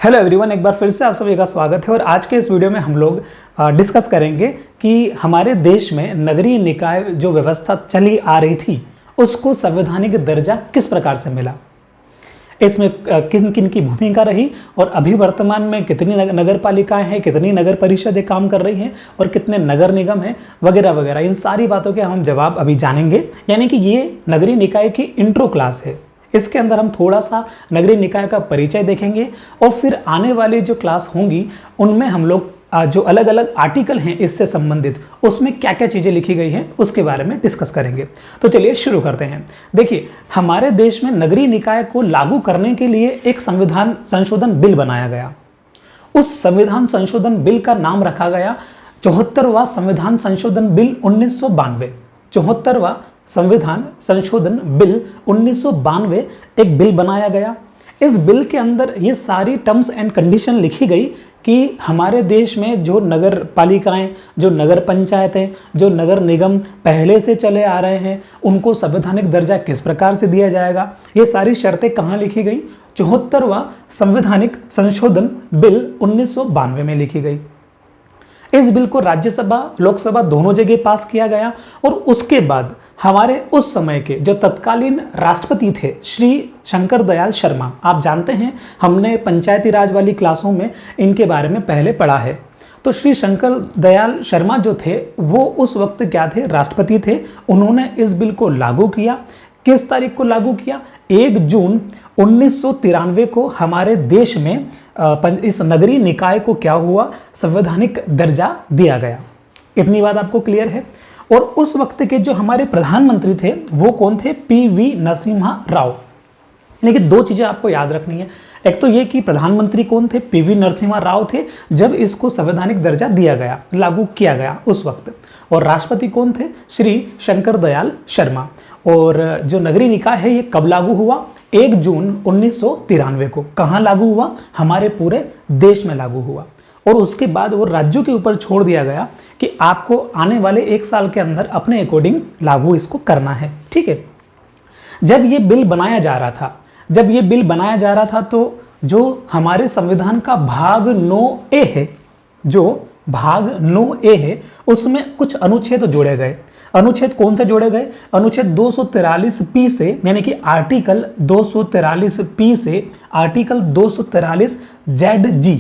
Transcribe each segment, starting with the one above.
Hello everyone, एक बार फिर से आप सभी का स्वागत है। और आज के इस वीडियो में हम लोग डिस्कस करेंगे कि हमारे देश में नगरीय निकाय जो व्यवस्था चली आ रही थी उसको संवैधानिक दर्जा किस प्रकार से मिला, इसमें किन किन की भूमिका रही और अभी वर्तमान में कितनी नगर पालिकाएं हैं, कितनी नगर परिषदें काम कर रही हैं और कितने नगर निगम हैं वगैरह वगैरह। इन सारी बातों के हम जवाब अभी जानेंगे। यानी कि ये नगरीय निकाय की इंट्रो क्लास है। इसके अंदर हम थोड़ा सा नगरीय निकाय का परिचय देखेंगे और फिर आने वाली जो क्लास होंगी उनमें हम लोग जो अलग अलग आर्टिकल हैं इससे संबंधित उसमें क्या क्या चीज़ें लिखी गई हैं उसके बारे में डिस्कस करेंगे। तो चलिए शुरू करते हैं। देखिए, हमारे देश में नगरीय निकाय को लागू करने के लिए एक संविधान संशोधन बिल बनाया गया। उस संविधान संशोधन बिल का नाम रखा गया 74वां संविधान संशोधन बिल 1992। 74वां संविधान संशोधन बिल 1992 एक बिल बनाया गया। इस बिल के अंदर ये सारी टर्म्स एंड कंडीशन लिखी गई कि हमारे देश में जो नगर पालिकाएं, जो नगर पंचायतें, जो नगर निगम पहले से चले आ रहे हैं उनको संवैधानिक दर्जा किस प्रकार से दिया जाएगा। ये सारी शर्तें कहाँ लिखी गई? 74वां संवैधानिक संशोधन बिल 1992 में लिखी गई। इस बिल को राज्यसभा लोकसभा दोनों जगह पास किया गया और उसके बाद हमारे उस समय के जो तत्कालीन राष्ट्रपति थे श्री शंकर दयाल शर्मा, आप जानते हैं हमने पंचायती राज वाली क्लासों में इनके बारे में पहले पढ़ा है। तो श्री शंकर दयाल शर्मा जो थे वो उस वक्त क्या थे? राष्ट्रपति थे। उन्होंने इस बिल को लागू किया। किस तारीख को लागू किया? 1 जून 1993 को हमारे देश में इस नगरीय निकाय को क्या हुआ? संवैधानिक दर्जा दिया गया। इतनी बात आपको क्लियर है। और उस वक्त के जो हमारे प्रधानमंत्री थे वो कौन थे? पीवी नरसिम्हा राव। यानी कि दो चीजें आपको याद रखनी है। एक तो ये कि प्रधानमंत्री कौन थे? पीवी नरसिम्हा राव थे जब इसको संवैधानिक दर्जा दिया गया, लागू किया गया उस वक्त। और राष्ट्रपति कौन थे? श्री शंकर दयाल शर्मा। और जो नगरीय निकाय है ये कब लागू हुआ? 1 जून 1993 को। कहाँ लागू हुआ? हमारे पूरे देश में लागू हुआ। और उसके बाद वो राज्यों के ऊपर छोड़ दिया गया कि आपको आने वाले 1 साल के अंदर अपने अकॉर्डिंग लागू इसको करना है। ठीक है। जब ये बिल बनाया जा रहा था तो जो हमारे संविधान का भाग 9A है, जो भाग 9A है उसमें कुछ अनुच्छेद जोड़े गए। अनुच्छेद कौन से जोड़े गए? अनुच्छेद 243P से, यानी कि आर्टिकल 243P से आर्टिकल 243ZG।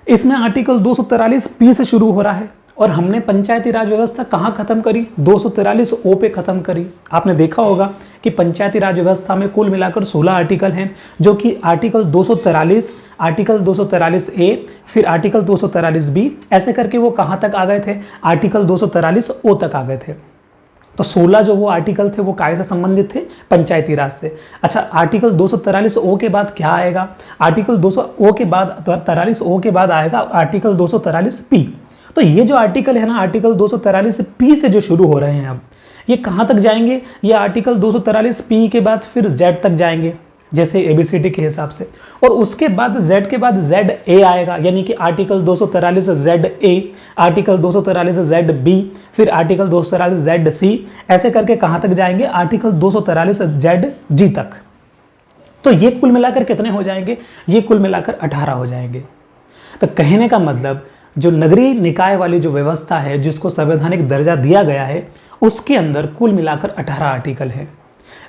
इसमें आर्टिकल 243P से शुरू हो रहा है और हमने पंचायती राज व्यवस्था कहाँ खत्म करी? 243O पे खत्म करी। आपने देखा होगा कि पंचायती राज व्यवस्था में कुल मिलाकर 16 आर्टिकल हैं, जो कि आर्टिकल 243, आर्टिकल 243A, फिर आर्टिकल 243B, ऐसे करके वो कहाँ तक आ गए थे? आर्टिकल 243O तक आ गए थे। तो 16 जो वो आर्टिकल थे वो काय से संबंधित थे? पंचायती राज से। अच्छा, आर्टिकल 243O के बाद क्या आएगा? आर्टिकल 200O के बाद 43O के बाद आएगा आर्टिकल 243P। तो ये जो आर्टिकल है ना, आर्टिकल 243P से जो शुरू हो रहे हैं अब ये कहाँ तक जाएंगे? ये आर्टिकल 243P के बाद फिर Z तक जाएंगे, जैसे ABCD के हिसाब से। और उसके बाद Z के बाद ZA आएगा, यानी कि आर्टिकल 243ZA, आर्टिकल 243ZB, फिर आर्टिकल 243ZC, ऐसे करके कहाँ तक जाएंगे? आर्टिकल 243ZG तक। तो ये कुल मिलाकर कितने हो जाएंगे? ये कुल मिलाकर 18 हो जाएंगे। तो कहने का मतलब जो नगरीय निकाय वाली जो व्यवस्था है जिसको संवैधानिक दर्जा दिया गया है उसके अंदर कुल मिलाकर 18 आर्टिकल हैं।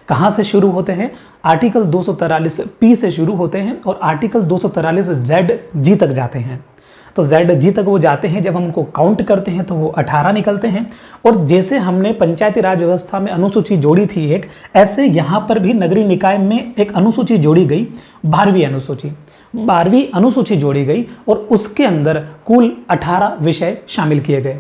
कहाँ से शुरू होते हैं? आर्टिकल 243P से शुरू होते हैं और आर्टिकल 243ZG तक जाते हैं। तो ZG तक वो जाते हैं, जब हम उनको काउंट करते हैं तो वो 18 निकलते हैं। और जैसे हमने पंचायती राज व्यवस्था में अनुसूची जोड़ी थी एक, ऐसे यहाँ पर भी नगरीय निकाय में एक अनुसूची जोड़ी गई, 12वीं अनुसूची। 12वीं अनुसूची जोड़ी गई और उसके अंदर कुल 18 विषय शामिल किए गए।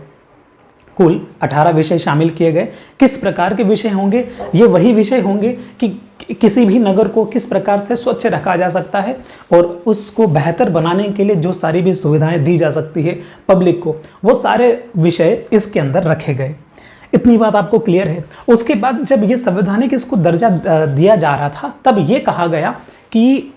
कुल 18 विषय शामिल किए गए। किस प्रकार के विषय होंगे? ये वही विषय होंगे कि किसी भी नगर को किस प्रकार से स्वच्छ रखा जा सकता है और उसको बेहतर बनाने के लिए जो सारी भी सुविधाएं दी जा सकती है पब्लिक को, वो सारे विषय इसके अंदर रखे गए। इतनी बात आपको क्लियर है। उसके बाद जब ये संवैधानिक इसको दर्जा दिया जा रहा था तब ये कहा गया कि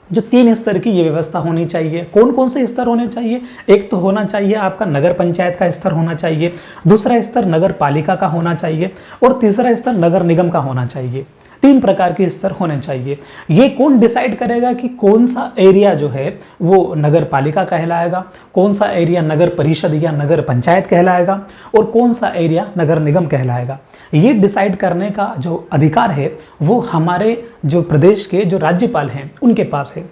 जो 3 स्तर की ये व्यवस्था होनी चाहिए। कौन कौन से स्तर होने चाहिए? एक तो होना चाहिए आपका नगर पंचायत का स्तर होना चाहिए, दूसरा स्तर नगर पालिका का होना चाहिए और तीसरा स्तर नगर निगम का होना चाहिए। 3 प्रकार के स्तर होने चाहिए। ये कौन डिसाइड करेगा कि कौन सा एरिया जो है वो नगर पालिका कहलाएगा, कौन सा एरिया नगर परिषद या नगर पंचायत कहलाएगा और कौन सा एरिया नगर निगम कहलाएगा। ये डिसाइड करने का जो अधिकार है वो हमारे जो प्रदेश के जो राज्यपाल हैं उनके पास है।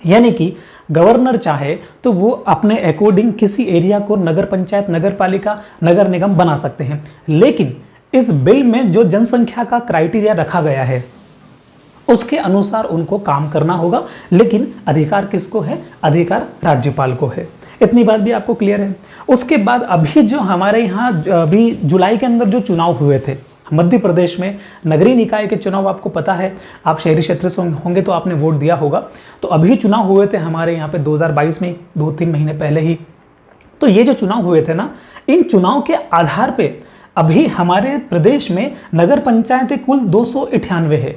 यानी कि गवर्नर चाहे तो वो अपने अकॉर्डिंग किसी एरिया को नगर पंचायत, नगर पालिका, नगर निगम बना सकते हैं। लेकिन इस बिल में जो जनसंख्या का क्राइटेरिया रखा गया है उसके अनुसार उनको काम करना होगा। लेकिन अधिकार किसको है? अधिकार राज्यपाल को है। इतनी बात भी आपको क्लियर है। उसके बाद अभी जो हमारे यहाँ अभी जुलाई के अंदर जो चुनाव हुए थे मध्य प्रदेश में, नगरीय निकाय के चुनाव आपको पता है, आप शहरी क्षेत्र से होंगे तो आपने वोट दिया होगा। तो अभी चुनाव हुए थे हमारे यहाँ पे 2022 में, 2-3 महीने पहले ही। तो ये जो चुनाव हुए थे ना, इन चुनाव के आधार पे अभी हमारे प्रदेश में नगर पंचायतें कुल 298 है।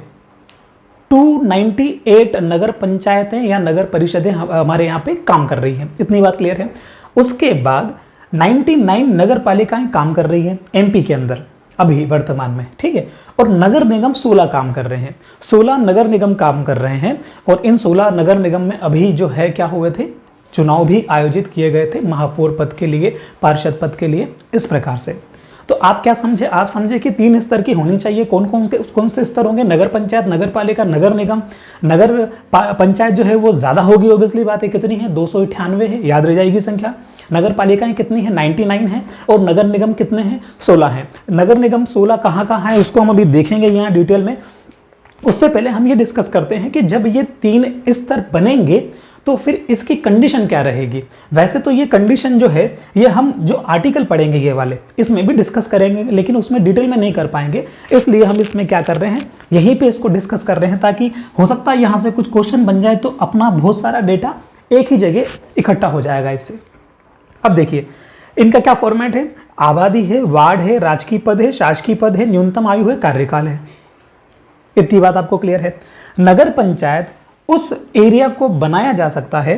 298 नगर पंचायतें या नगर परिषदें हमारे यहाँ पे काम कर रही हैं। इतनी बात क्लियर है। उसके बाद 99 नगर पालिकाएं काम कर रही हैं एमपी के अंदर अभी वर्तमान में, ठीक है। और नगर निगम 16 काम कर रहे हैं। 16 नगर निगम काम कर रहे हैं और इन 16 नगर निगम में अभी जो है क्या हुए थे, चुनाव भी आयोजित किए गए थे महापौर पद के लिए, पार्षद पद के लिए, इस प्रकार से। तो आप क्या समझे? आप समझे कि 3 स्तर की होनी चाहिए। कौन से स्तर होंगे? नगर पंचायत, नगर पालिका, नगर निगम। नगर पंचायत जो है वो ज्यादा होगी, ऑब्वियसली बात है। कितनी है? 298 है, याद रह जाएगी संख्या। नगर पालिकाएं कितनी है? 99 है। और नगर निगम कितने हैं? 16 हैं। नगर निगम 16 कहाँ कहाँ है उसको हम अभी देखेंगे यहाँ डिटेल में। उससे पहले हम ये डिस्कस करते हैं कि जब ये 3 स्तर बनेंगे तो फिर इसकी कंडीशन क्या रहेगी। वैसे तो ये कंडीशन जो है ये हम जो आर्टिकल पढ़ेंगे ये वाले, इसमें भी डिस्कस करेंगे, लेकिन उसमें डिटेल में नहीं कर पाएंगे। इसलिए हम इसमें क्या कर रहे हैं, यहीं पे इसको डिस्कस कर रहे हैं, ताकि हो सकता है यहाँ से कुछ क्वेश्चन बन जाए तो अपना बहुत सारा डेटा एक ही जगह इकट्ठा हो जाएगा इससे। अब देखिए इनका क्या फॉर्मेट है। आबादी है, वार्ड है, राजकीय पद है, शासकीय पद है, न्यूनतम आयु है, कार्यकाल है। इतनी बात आपको क्लियर है। नगर पंचायत उस एरिया को बनाया जा सकता है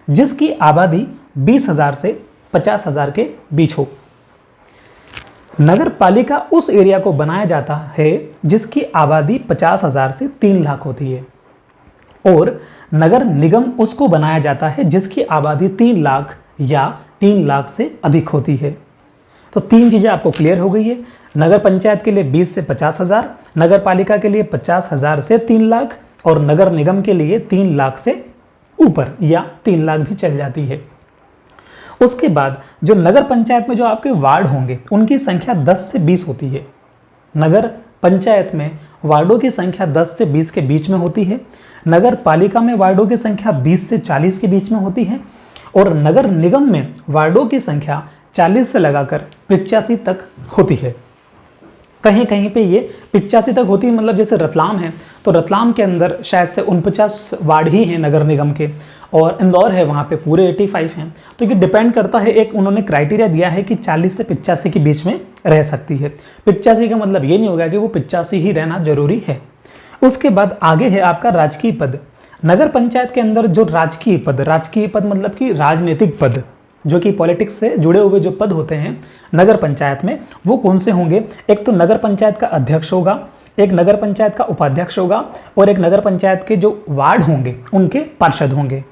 जिसकी आबादी 20,000 से 50,000 के बीच हो। नगर पालिका उस एरिया को बनाया जाता है जिसकी आबादी 50,000 से 3 लाख होती है। और नगर निगम उसको बनाया जाता है जिसकी आबादी 3 लाख या 3 लाख से अधिक होती है। तो 3 चीजें आपको क्लियर हो गई है। नगर पंचायत के लिए 20 से 50,000, नगर पालिका के लिए 50,000 से 3 लाख और नगर निगम के लिए 3 लाख से ऊपर या 3 लाख भी चल जाती है। उसके बाद जो नगर पंचायत में जो आपके वार्ड होंगे उनकी संख्या 10 से 20 होती है। नगर पंचायत में वार्डों की संख्या 10 से 20 के बीच में होती है। नगर पालिका में वार्डों की संख्या 20 से 40 के बीच में होती है। और नगर निगम में वार्डों की संख्या 40 से लगाकर 85 तक होती है। कहीं कहीं पे ये 85 तक होती है, मतलब जैसे रतलाम है तो रतलाम के अंदर शायद से 49 वार्ड ही हैं नगर निगम के, और इंदौर है वहाँ पे पूरे 85 हैं। तो ये डिपेंड करता है, एक उन्होंने क्राइटेरिया दिया है कि 40 से 85 के बीच में रह सकती है। 85 का मतलब ये नहीं होगा कि वो 85 ही रहना जरूरी है। उसके बाद आगे है आपका राजकीय पद। नगर पंचायत के अंदर जो राजकीय पद मतलब कि राजनीतिक पद, जो कि पॉलिटिक्स से जुड़े हुए जो पद होते हैं नगर पंचायत में, वो कौन से होंगे? एक तो नगर पंचायत का अध्यक्ष होगा, एक नगर पंचायत का उपाध्यक्ष होगा और एक नगर पंचायत के जो वार्ड होंगे उनके पार्षद होंगे।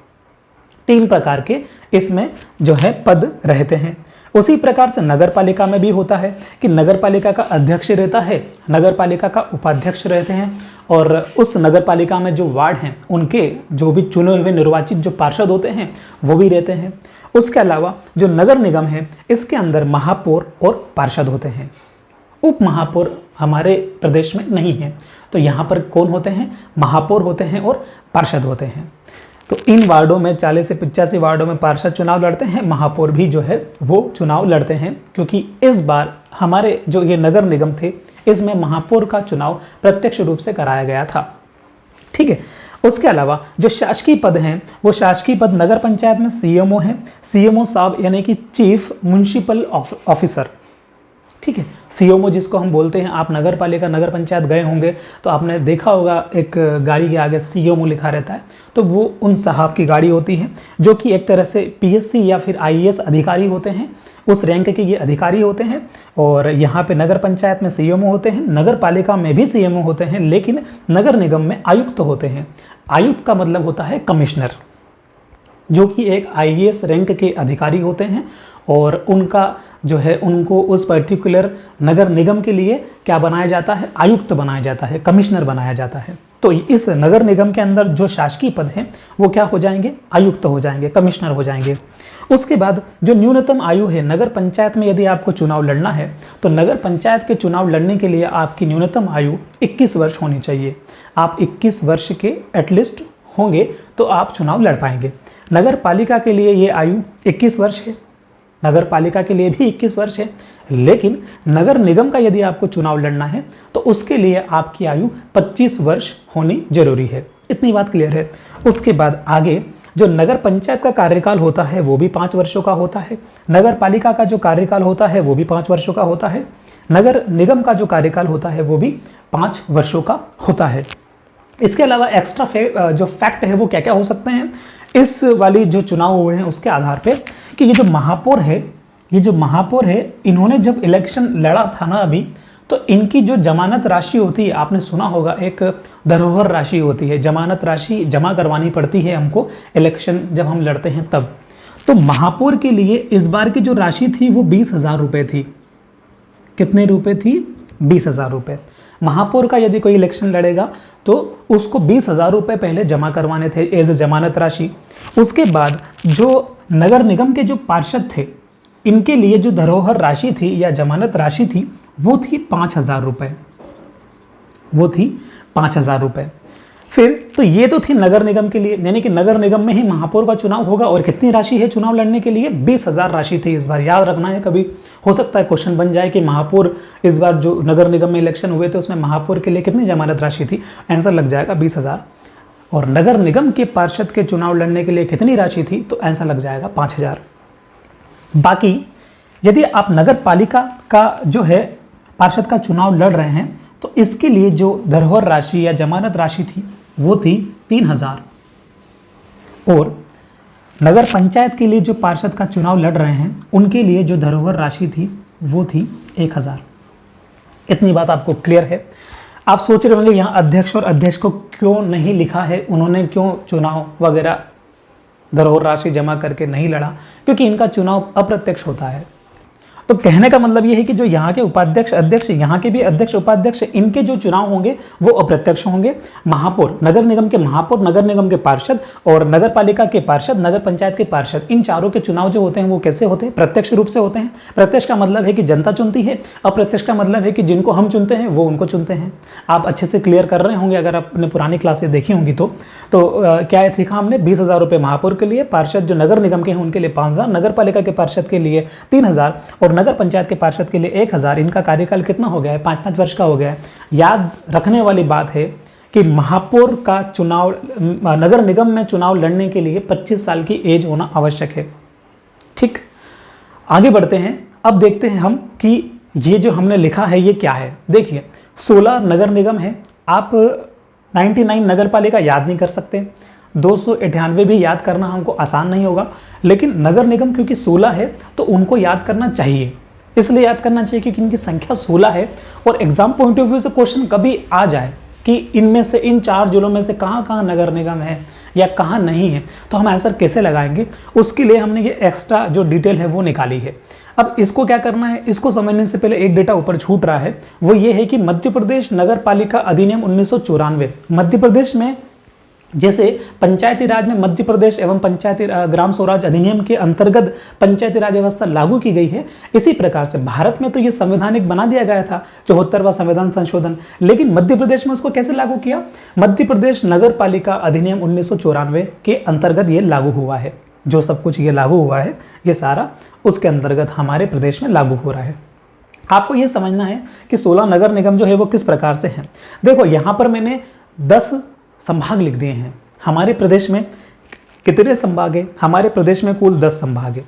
3 प्रकार के इसमें जो है पद रहते हैं। उसी प्रकार से नगर पालिका में भी होता है कि नगर पालिका का अध्यक्ष रहता है, नगर पालिका का उपाध्यक्ष रहते हैं और उस नगर पालिका में जो वार्ड हैं उनके जो भी चुने हुए निर्वाचित जो पार्षद होते हैं वो भी रहते हैं। उसके अलावा जो नगर निगम है इसके अंदर महापौर और पार्षद होते हैं। उप महापौर हमारे प्रदेश में नहीं है, तो यहाँ पर कौन होते हैं? महापौर होते हैं और पार्षद होते हैं। तो इन वार्डों में 40 से 85 वार्डों में पार्षद चुनाव लड़ते हैं, महापौर भी जो है वो चुनाव लड़ते हैं, क्योंकि इस बार हमारे जो ये नगर निगम थे इसमें महापौर का चुनाव प्रत्यक्ष रूप से कराया गया था। ठीक है। उसके अलावा जो शासकीय पद हैं वो शासकीय पद नगर पंचायत में सीएमओ हैं। सीएमओ साहब यानी कि चीफ म्युनिसिपल ऑफिसर, ठीक है। सीएमओ जिसको हम बोलते हैं, आप नगर पालिका नगर पंचायत गए होंगे तो आपने देखा होगा एक गाड़ी के आगे सीएमओ लिखा रहता है, तो वो उन साहब की गाड़ी होती है जो कि एक तरह से पीएससी या फिर आईएएस अधिकारी होते हैं, उस रैंक के ये अधिकारी होते हैं। और यहाँ पे नगर पंचायत में सीएमओ होते हैं, नगर पालिका में भी सीएमओ होते हैं, लेकिन नगर निगम में आयुक्त होते हैं। आयुक्त का मतलब होता है कमिश्नर, जो कि एक आईएएस रैंक के अधिकारी होते हैं और उनका जो है उनको उस पर्टिकुलर नगर निगम के लिए क्या बनाया जाता है, आयुक्त बनाया जाता है, कमिश्नर बनाया जाता है। तो इस नगर निगम के अंदर जो शासकीय पद हैं वो क्या हो जाएंगे, आयुक्त हो जाएंगे, कमिश्नर हो जाएंगे। उसके बाद जो न्यूनतम आयु है नगर पंचायत में, यदि आपको चुनाव लड़ना है तो नगर पंचायत के चुनाव लड़ने के लिए आपकी न्यूनतम आयु 21 वर्ष होनी चाहिए। आप 21 वर्ष के एटलीस्ट होंगे तो आप चुनाव लड़ पाएंगे। नगर पालिका के लिए ये आयु 21 वर्ष है, नगर पालिका के लिए भी 21 वर्ष है, लेकिन नगर निगम का यदि आपको चुनाव लड़ना है तो उसके लिए आपकी आयु 25 वर्ष होनी जरूरी है। इतनी बात क्लियर है। उसके बाद आगे जो नगर पंचायत का कार्यकाल होता है वो भी 5 वर्षों का होता है, नगर पालिका का जो कार्यकाल होता है वो भी 5 वर्षों का होता है, नगर निगम का जो कार्यकाल होता है वो भी 5 वर्षों का होता है। इसके अलावा एक्स्ट्रा जो फैक्ट है वो क्या क्या हो सकते हैं इस वाली जो चुनाव हुए हैं उसके आधार पे, कि ये जो महापौर है, इन्होंने जब इलेक्शन लड़ा था ना अभी, तो इनकी जो जमानत राशि होती है, आपने सुना होगा एक धरोहर राशि होती है, जमानत राशि जमा करवानी पड़ती है हमको इलेक्शन जब हम लड़ते हैं तब। तो महापौर के लिए इस बार की जो राशि थी वो 20,000 रुपये थी। कितने रुपए थी? 20,000 रुपये। महापौर का यदि कोई इलेक्शन लड़ेगा तो उसको 20,000 रुपये पहले जमा करवाने थे एज ए जमानत राशि। उसके बाद जो नगर निगम के जो पार्षद थे, इनके लिए जो धरोहर राशि थी या जमानत राशि थी वो थी 5,000 रुपये, वो थी 5,000 रुपये। फिर तो ये तो थी नगर निगम के लिए, यानी कि नगर निगम में ही महापौर का चुनाव होगा। और कितनी राशि है चुनाव लड़ने के लिए? 20,000 राशि थी। इस बार याद रखना है, कभी हो सकता है क्वेश्चन बन जाए कि महापौर इस बार जो नगर निगम में इलेक्शन हुए थे उसमें महापौर के लिए कितनी जमानत राशि थी? आंसर लग जाएगा 20,000। और नगर निगम के पार्षद के चुनाव लड़ने के लिए कितनी राशि थी? तो आंसर लग जाएगा 5,000। बाकी यदि आप नगर पालिका का जो है पार्षद का चुनाव लड़ रहे हैं तो इसके लिए जो धरोहर राशि या जमानत राशि थी वो थी 3,000। और नगर पंचायत के लिए जो पार्षद का चुनाव लड़ रहे हैं उनके लिए जो धरोहर राशि थी वो थी 1,000। इतनी बात आपको क्लियर है। आप सोच रहे होंगे यहाँ अध्यक्ष और अध्यक्ष को क्यों नहीं लिखा है, उन्होंने क्यों चुनाव वगैरह धरोहर राशि जमा करके नहीं लड़ा? क्योंकि इनका चुनाव अप्रत्यक्ष होता है। तो कहने का मतलब ये है कि जो यहाँ के उपाध्यक्ष अध्यक्ष, यहाँ के भी अध्यक्ष उपाध्यक्ष, इनके जो चुनाव होंगे वो अप्रत्यक्ष होंगे। महापौर, नगर निगम के महापौर, नगर निगम के पार्षद और नगर पालिका के पार्षद, नगर पंचायत के पार्षद, इन चारों के चुनाव जो होते हैं वो कैसे होते हैं? प्रत्यक्ष रूप से होते हैं। प्रत्यक्ष का मतलब है कि जनता चुनती है, अप्रत्यक्ष का मतलब है कि जिनको हम चुनते हैं वो उनको चुनते हैं। आप अच्छे से क्लियर कर रहे होंगे अगर आपने पुरानी क्लासेस देखी होंगी तो क्या सीखा हमने? 20,000 रुपये महापौर के लिए, पार्षद जो नगर निगम के हैं उनके लिए 5,000, नगर पालिका के पार्षद के लिए 3,000 और नगर पंचायत के पार्षद के लिए 1,000। इनका कार्यकाल कितना हो गया है? 5-5 वर्ष का हो गया है। याद रखने वाली बात है कि महापौर का चुनाव, नगर निगम में चुनाव लड़ने के लिए 25 साल की एज होना आवश्यक है। ठीक, आगे बढ़ते हैं। अब देखते हैं हम कि ये जो हमने लिखा है ये क्या है। देखिए 16 नगर निगम है। आप 99 नगर पालिका याद नहीं कर सकते, 298 भी याद करना हमको आसान नहीं होगा, लेकिन नगर निगम क्योंकि 16 है तो उनको याद करना चाहिए। इसलिए याद करना चाहिए क्योंकि इनकी संख्या 16 है और एग्जाम पॉइंट ऑफ व्यू से क्वेश्चन कभी आ जाए कि इनमें से, इन 4 जिलों में से कहाँ कहाँ नगर निगम है या कहाँ नहीं है, तो हम आंसर कैसे लगाएंगे, उसके लिए हमने ये एक्स्ट्रा जो डिटेल है वो निकाली है। अब इसको क्या करना है, इसको समझने से पहले एक डेटा ऊपर छूट रहा है, वो ये है कि मध्य प्रदेश नगर पालिका अधिनियम 1994, मध्य प्रदेश में जैसे पंचायती राज में मध्य प्रदेश एवं पंचायती ग्राम स्वराज अधिनियम के अंतर्गत पंचायती राज व्यवस्था लागू की गई है, इसी प्रकार से भारत में तो ये संवैधानिक बना दिया गया था 74वां संविधान संशोधन, लेकिन मध्य प्रदेश में उसको कैसे लागू किया? मध्य प्रदेश नगर पालिका अधिनियम 1994 के अंतर्गत ये लागू हुआ है। जो सब कुछ ये लागू हुआ है ये सारा उसके अंतर्गत हमारे प्रदेश में लागू हो रहा है। आपको ये समझना है कि 16 नगर निगम जो है वो किस प्रकार से हैं। देखो यहाँ पर मैंने 10 संभाग लिख दिए हैं। हमारे प्रदेश में कितने संभाग है? हमारे प्रदेश में कुल 10 संभाग है।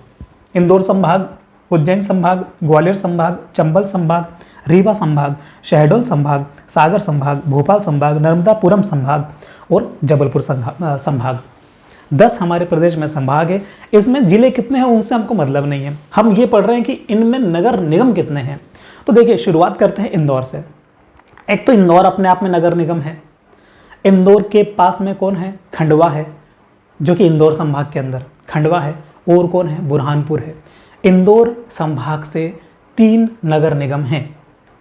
इंदौर संभाग उज्जैन संभाग, ग्वालियर संभाग, चंबल संभाग, रीवा संभाग, शहडोल संभाग, सागर संभाग, भोपाल संभाग, नर्मदापुरम संभाग और जबलपुर संभाग। 10 हमारे प्रदेश में संभाग है। इसमें जिले कितने हैं उनसे हमको मतलब नहीं है, हम ये पढ़ रहे हैं कि इनमें नगर निगम कितने हैं। तो देखिए शुरुआत करते हैं इंदौर से। एक तो इंदौर अपने आप में नगर निगम है। इंदौर के पास में कौन है? खंडवा है, जो कि इंदौर संभाग के अंदर खंडवा है। और कौन है? बुरहानपुर है। इंदौर संभाग से 3 नगर निगम हैं।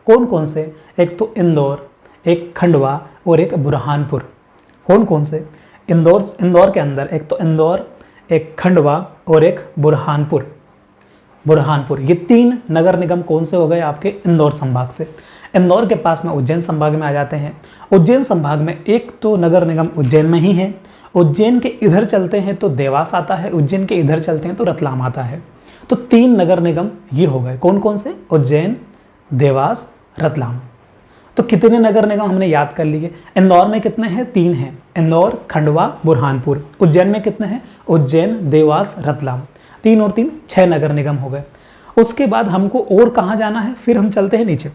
कौन कौन से? एक तो इंदौर, एक खंडवा और एक बुरहानपुर। कौन कौन से? इंदौर के अंदर एक तो इंदौर, एक खंडवा और एक बुरहानपुर। ये 3 नगर निगम कौन से हो गए? आपके इंदौर संभाग से। इंदौर के पास में उज्जैन संभाग में आ जाते हैं। उज्जैन संभाग में एक तो नगर निगम उज्जैन में ही है। उज्जैन के इधर चलते हैं तो देवास आता है, उज्जैन के इधर चलते हैं तो रतलाम आता है। तो 3 नगर निगम ये हो गए। कौन कौन से? उज्जैन, देवास, रतलाम। तो कितने नगर निगम हमने याद कर लिए? इंदौर में कितने हैं? 3 हैं। इंदौर, खंडवा, बुरहानपुर। उज्जैन में कितने हैं? उज्जैन, देवास, रतलाम। 3 और 3 6 नगर निगम हो गए। उसके बाद हमको और कहाँ जाना है? फिर हम चलते हैं नीचे,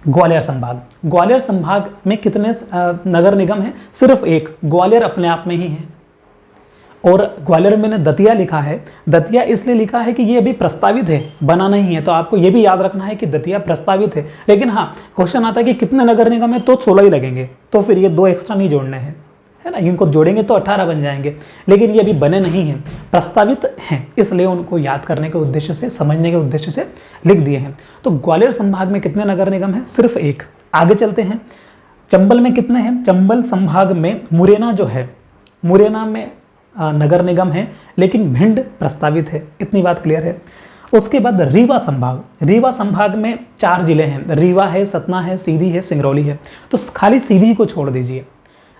ग्वालियर संभाग। ग्वालियर संभाग में कितने नगर निगम हैं? सिर्फ एक। ग्वालियर अपने आप में ही है। और ग्वालियर में मैंने दतिया लिखा है। दतिया इसलिए लिखा है कि ये अभी प्रस्तावित है, बना नहीं है। तो आपको ये भी याद रखना है कि दतिया प्रस्तावित है। लेकिन हाँ, क्वेश्चन आता है कि कितने नगर निगम है, तो 16 ही लगेंगे। तो फिर ये 2 एक्स्ट्रा नहीं जोड़ने हैं, है ना। इनको जोड़ेंगे तो 18 बन जाएंगे। लेकिन ये अभी बने नहीं हैं, प्रस्तावित हैं, इसलिए उनको याद करने के उद्देश्य से, समझने के उद्देश्य से लिख दिए हैं। तो ग्वालियर संभाग में कितने नगर निगम हैं? सिर्फ एक। आगे चलते हैं, चंबल में कितने हैं? चंबल संभाग में मुरैना जो है, मुरैना में नगर निगम है, लेकिन भिंड प्रस्तावित है। इतनी बात क्लियर है। उसके बाद रीवा संभाग। रीवा संभाग में 4 जिले हैं। रीवा है, सतना है, सीधी है, सिंगरौली है। तो खाली सीधी को छोड़ दीजिए।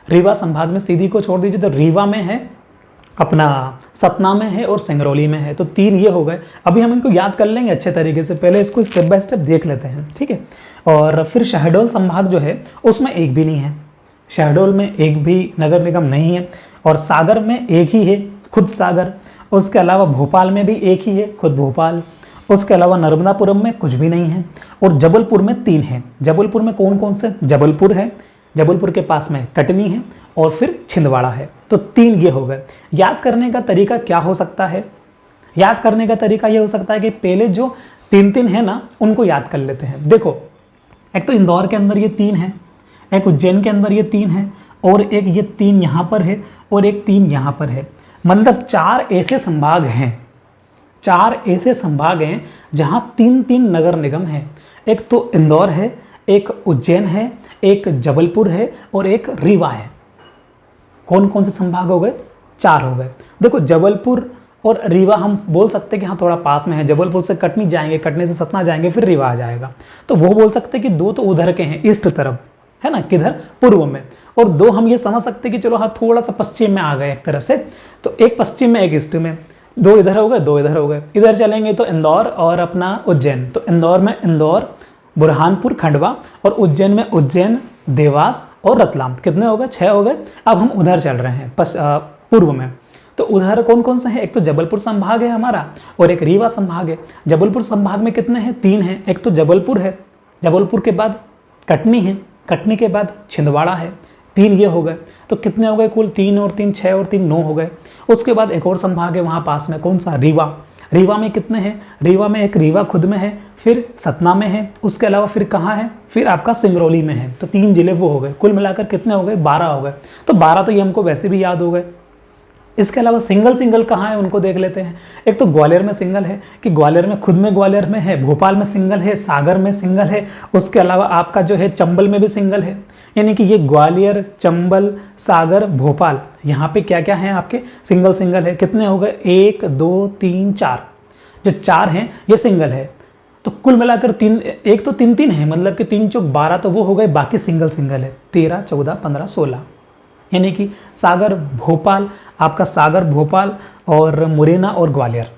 रीवा संभाग में सीधी को छोड़ दीजिए तो रीवा में है, अपना सतना में है और सिंगरौली में है। तो 3 ये हो गए। अभी हम इनको याद कर लेंगे अच्छे तरीके से, पहले इसको स्टेप बाय स्टेप देख लेते हैं, ठीक है। और फिर शहडोल संभाग जो है उसमें एक भी नहीं है। शहडोल में एक भी नगर निगम नहीं है। और सागर में एक ही है, खुद सागर। उसके अलावा भोपाल में भी एक ही है, खुद भोपाल। उसके अलावा नर्मदापुरम में कुछ भी नहीं है। और जबलपुर में 3 हैं। जबलपुर में कौन कौन से? जबलपुर है, जबलपुर के पास में कटनी है और फिर छिंदवाड़ा है। तो 3 ये हो गए। याद करने का तरीका क्या हो सकता है? याद करने का तरीका ये हो सकता है कि पहले जो 3 है ना, उनको याद कर लेते हैं। देखो, एक तो इंदौर के अंदर ये 3 है, एक उज्जैन के अंदर ये 3 है, और एक ये 3 यहाँ पर है, और एक 3 यहाँ पर है। मतलब 4 ऐसे संभाग हैं, 4 ऐसे संभाग हैं जहाँ 3 नगर निगम हैं। एक तो इंदौर है, एक उज्जैन है, एक जबलपुर है और एक रीवा है। कौन कौन से संभाग हो गए? 4 हो गए। देखो, जबलपुर और रीवा हम बोल सकते हैं कि हाँ थोड़ा पास में है। जबलपुर से कटनी जाएंगे, कटनी से सतना जाएंगे, फिर रीवा आ जाएगा। तो वो बोल सकते हैं कि 2 तो उधर के हैं, ईस्ट तरफ, है ना, किधर? पूर्व में। और 2 हम ये समझ सकते हैं कि चलो हाँ थोड़ा सा पश्चिम में आ गए एक तरह से। तो एक पश्चिम में, एक ईस्ट में। 2 इधर हो गए, 2 इधर हो गए। इधर चलेंगे तो इंदौर और अपना उज्जैन। तो इंदौर में इंदौर, बुरहानपुर, खंडवा, और उज्जैन में उज्जैन, देवास और रतलाम। कितने हो गए? 6 हो गए। अब हम उधर चल रहे हैं पूर्व में। तो उधर कौन कौन से हैं? एक तो जबलपुर संभाग है हमारा और एक रीवा संभाग है। जबलपुर संभाग में कितने हैं? 3 हैं। एक तो जबलपुर है, जबलपुर के बाद कटनी है, कटनी के बाद छिंदवाड़ा है। 3 ये हो गए। तो कितने हो गए कुल? 3 और 3 6 और 3 9 हो गए। उसके बाद एक और संभाग है वहाँ पास में, कौन सा? रीवा। रीवा में कितने हैं? रीवा में एक रीवा खुद में है, फिर सतना में है, उसके अलावा फिर कहाँ है? फिर आपका सिंगरौली में है। तो 3 जिले वो हो गए। कुल मिलाकर कितने हो गए? 12 हो गए। तो 12 तो ये हमको वैसे भी याद हो गए। इसके अलावा सिंगल कहाँ है उनको देख लेते हैं। एक तो ग्वालियर में सिंगल है कि ग्वालियर में, खुद में ग्वालियर में है, भोपाल में सिंगल है, सागर में सिंगल है। उसके अलावा आपका जो है चंबल में भी सिंगल है। यानी कि ये ग्वालियर, चंबल, सागर, भोपाल, यहाँ पे क्या क्या है आपके? सिंगल है। कितने हो गए? 1 2 3 4। जो 4 हैं ये सिंगल है। तो कुल मिलाकर 3, एक तो 3 है, मतलब कि 3 चौक 12 तो वो हो गए, बाकी सिंगल है। 13 14 15 16। यानी कि सागर, भोपाल, आपका सागर, भोपाल और मुरैना और ग्वालियर,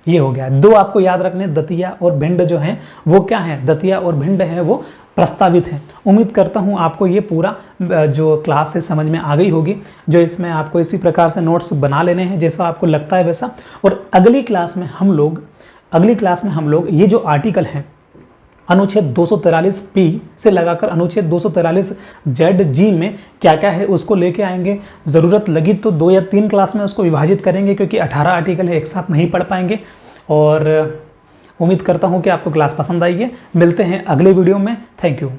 ये हो गया। 2 आपको याद रखने, दतिया और भिंड जो हैं वो क्या हैं? दतिया और भिंड है वो प्रस्तावित हैं। उम्मीद करता हूँ आपको ये पूरा जो क्लास है समझ में आ गई होगी। जो इसमें आपको इसी प्रकार से नोट्स बना लेने हैं जैसा आपको लगता है वैसा। और अगली क्लास में हम लोग अगली क्लास में हम लोग ये जो आर्टिकल हैं अनुच्छेद 243 से लगाकर अनुच्छेद 243 ZG में क्या क्या है उसको लेके आएंगे। ज़रूरत लगी तो 2 या 3 क्लास में उसको विभाजित करेंगे, क्योंकि 18 आर्टिकल है, एक साथ नहीं पढ़ पाएंगे। और उम्मीद करता हूँ कि आपको क्लास पसंद आई है। मिलते हैं अगले वीडियो में। Thank you.